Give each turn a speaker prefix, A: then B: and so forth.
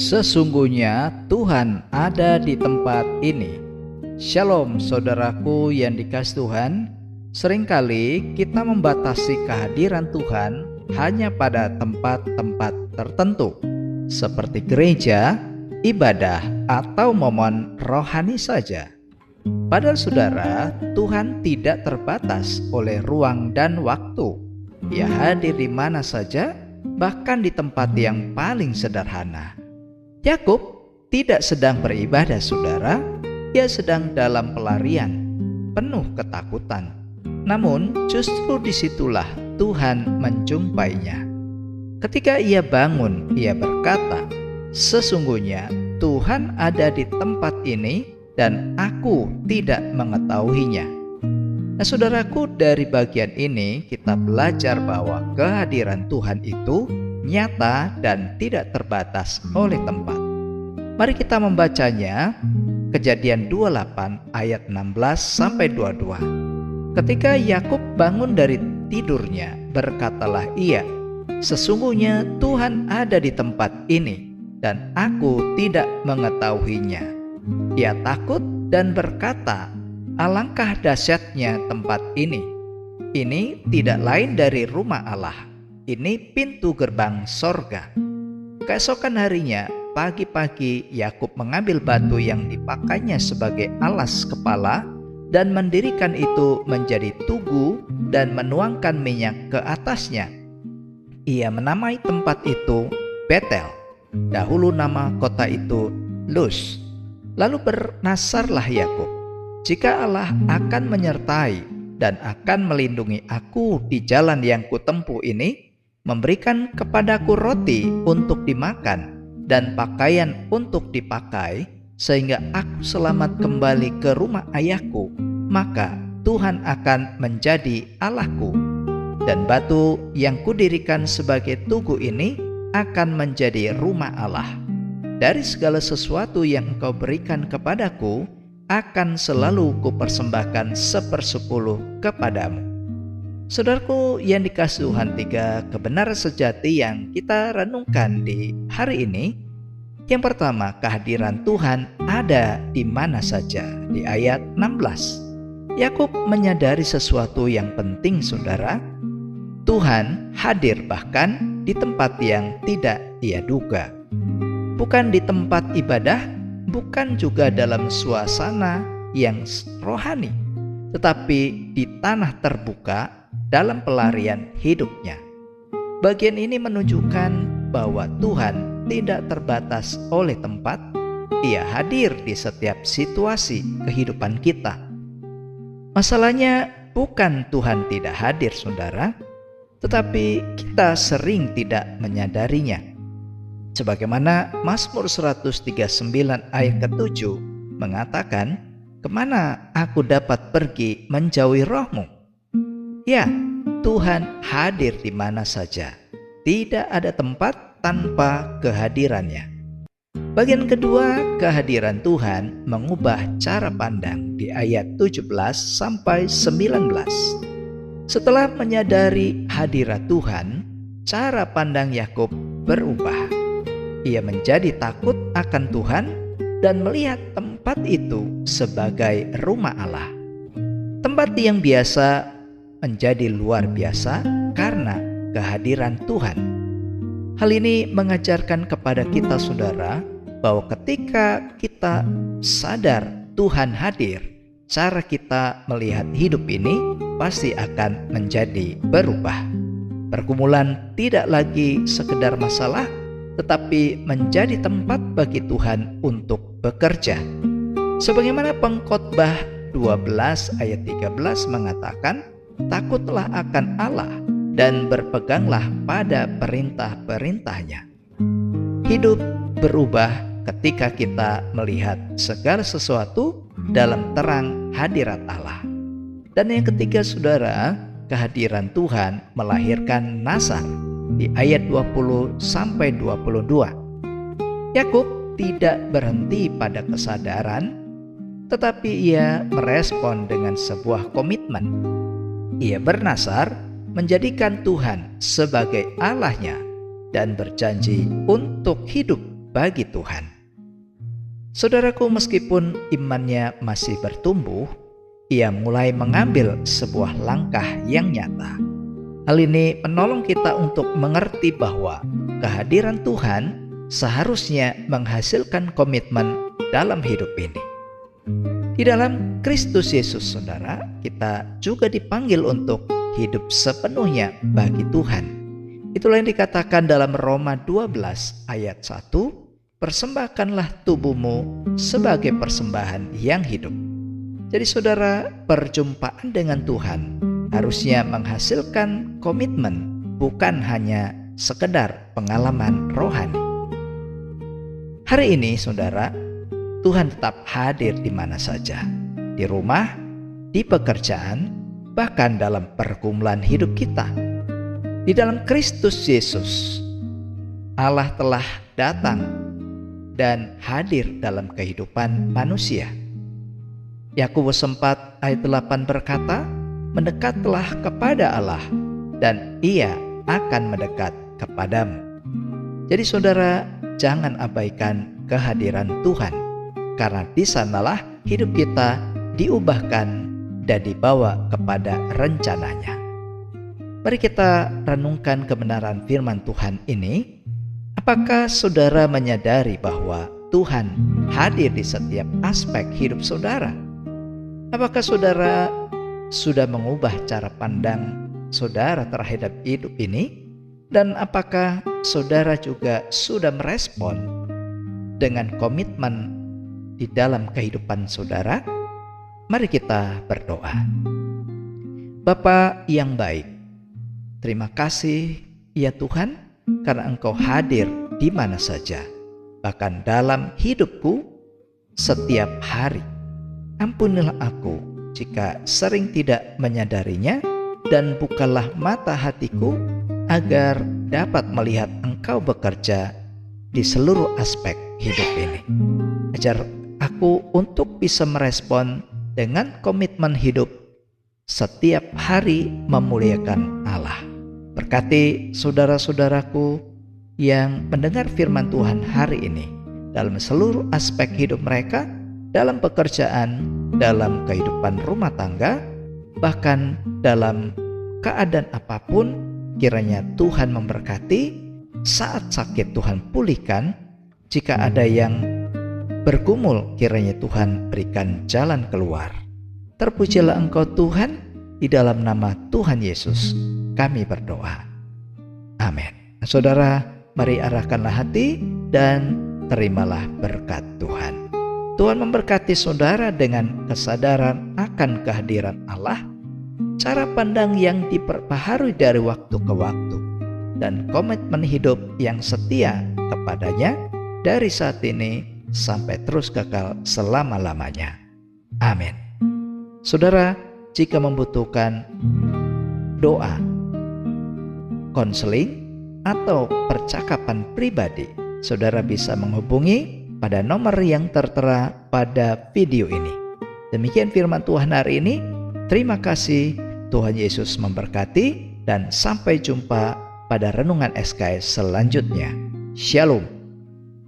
A: Sesungguhnya Tuhan ada di tempat ini. Shalom saudaraku yang dikasihi Tuhan. Seringkali kita membatasi kehadiran Tuhan hanya pada tempat-tempat tertentu, seperti gereja, ibadah, atau momen rohani saja. Padahal saudara, Tuhan tidak terbatas oleh ruang dan waktu. Ia hadir di mana saja, bahkan di tempat yang paling sederhana. Yakub tidak sedang beribadah saudara, ia sedang dalam pelarian, penuh ketakutan. Namun justru disitulah Tuhan menjumpainya. Ketika ia bangun, ia berkata, "Sesungguhnya Tuhan ada di tempat ini dan aku tidak mengetahuinya." Nah saudaraku, dari bagian ini kita belajar bahwa kehadiran Tuhan itu nyata dan tidak terbatas oleh tempat. Mari kita membacanya, Kejadian 28 ayat 16-22. Ketika Yakub bangun dari tidurnya, berkatalah ia, "Sesungguhnya Tuhan ada di tempat ini dan aku tidak mengetahuinya." Ia takut dan berkata, "Alangkah dahsyatnya tempat ini. Ini tidak lain dari rumah Allah. Ini pintu gerbang sorga." Keesokan harinya, pagi-pagi Yakub mengambil batu yang dipakainya sebagai alas kepala dan mendirikan itu menjadi tugu dan menuangkan minyak ke atasnya. Ia menamai tempat itu Betel. Dahulu nama kota itu Luz. Lalu bernasarlah Yakub, "Jika Allah akan menyertai dan akan melindungi aku di jalan yang kutempuh ini, memberikan kepadaku roti untuk dimakan dan pakaian untuk dipakai, sehingga aku selamat kembali ke rumah ayahku, maka Tuhan akan menjadi Allahku, dan batu yang kudirikan sebagai tugu ini akan menjadi rumah Allah. Dari segala sesuatu yang engkau berikan kepadaku, akan selalu kupersembahkan 1/10 kepadamu." Saudaraku yang dikasihi Tuhan, 3 kebenaran sejati yang kita renungkan di hari ini. Yang pertama, kehadiran Tuhan ada di mana saja. Di ayat 16, Yakub menyadari sesuatu yang penting saudara. Tuhan hadir bahkan di tempat yang tidak ia duga. Bukan di tempat ibadah, bukan juga dalam suasana yang rohani, tetapi di tanah terbuka dalam pelarian hidupnya. Bagian ini menunjukkan bahwa Tuhan tidak terbatas oleh tempat. Ia hadir di setiap situasi kehidupan kita. Masalahnya bukan Tuhan tidak hadir saudara, tetapi kita sering tidak menyadarinya. Sebagaimana Mazmur 139 ayat ke-7 mengatakan, "Kemana aku dapat pergi menjauhi roh-Mu?" Ya, Tuhan hadir di mana saja. Tidak ada tempat tanpa kehadirannya. Bagian kedua, kehadiran Tuhan mengubah cara pandang di ayat 17-19. Setelah menyadari hadirat Tuhan, cara pandang Yakub berubah. Ia menjadi takut akan Tuhan dan melihat tempat itu sebagai rumah Allah. Tempat yang biasa menjadi luar biasa karena kehadiran Tuhan. Hal ini mengajarkan kepada kita saudara bahwa ketika kita sadar Tuhan hadir, cara kita melihat hidup ini pasti akan menjadi berubah. Pergumulan tidak lagi sekedar masalah, tetapi menjadi tempat bagi Tuhan untuk bekerja. Sebagaimana Pengkhotbah 12 ayat 13 mengatakan, "Takutlah akan Allah dan berpeganglah pada perintah-perintahnya." Hidup berubah ketika kita melihat segala sesuatu dalam terang hadirat Allah. Dan yang ketiga saudara, kehadiran Tuhan melahirkan nasar di ayat 20-22. Yakub tidak berhenti pada kesadaran, tetapi ia merespon dengan sebuah komitmen. Ia bernasar menjadikan Tuhan sebagai Allahnya dan berjanji untuk hidup bagi Tuhan. Saudaraku, meskipun imannya masih bertumbuh, ia mulai mengambil sebuah langkah yang nyata. Hal ini menolong kita untuk mengerti bahwa kehadiran Tuhan seharusnya menghasilkan komitmen dalam hidup ini. Di dalam Kristus Yesus, saudara, kita juga dipanggil untuk hidup sepenuhnya bagi Tuhan. Itulah yang dikatakan dalam Roma 12 ayat 1, persembahkanlah tubuhmu sebagai persembahan yang hidup. Jadi saudara, perjumpaan dengan Tuhan harusnya menghasilkan komitmen, bukan hanya sekedar pengalaman rohani. Hari ini saudara, Tuhan tetap hadir di mana saja, di rumah, di pekerjaan, bahkan dalam pergumulan hidup kita. Di dalam Kristus Yesus, Allah telah datang dan hadir dalam kehidupan manusia. Yakobus 4 ayat 8 berkata, mendekatlah kepada Allah dan Ia akan mendekat kepadamu. Jadi saudara, jangan abaikan kehadiran Tuhan, karena di sanalah hidup kita diubahkan dan dibawa kepada rencananya. Mari kita renungkan kebenaran firman Tuhan ini. Apakah saudara menyadari bahwa Tuhan hadir di setiap aspek hidup saudara? Apakah saudara sudah mengubah cara pandang saudara terhadap hidup ini? Dan apakah saudara juga sudah merespon dengan komitmen di dalam kehidupan saudara? Mari kita berdoa. Bapa yang baik, terima kasih ya Tuhan, karena Engkau hadir di mana saja, bahkan dalam hidupku setiap hari. Ampunilah aku jika sering tidak menyadarinya, dan bukalah mata hatiku agar dapat melihat Engkau bekerja di seluruh aspek hidup ini. Ajar aku untuk bisa merespon dengan komitmen hidup setiap hari memuliakan Allah. Berkati saudara-saudaraku yang mendengar firman Tuhan hari ini dalam seluruh aspek hidup mereka, dalam pekerjaan, dalam kehidupan rumah tangga, bahkan dalam keadaan apapun. Kiranya Tuhan memberkati. Saat sakit Tuhan pulihkan, jika ada yang bergumul kiranya Tuhan berikan jalan keluar. Terpujilah Engkau Tuhan, di dalam nama Tuhan Yesus kami berdoa. Amin. Saudara, mari arahkanlah hati dan terimalah berkat Tuhan. Tuhan memberkati saudara dengan kesadaran akan kehadiran Allah, cara pandang yang diperbaharui dari waktu ke waktu, dan komitmen hidup yang setia kepadanya dari saat ini sampai terus kekal selama-lamanya. Amin. Saudara, jika membutuhkan doa, konseling, atau percakapan pribadi, saudara bisa menghubungi pada nomor yang tertera pada video ini. Demikian firman Tuhan hari ini. Terima kasih, Tuhan Yesus memberkati, dan sampai jumpa pada renungan SKS selanjutnya. Shalom.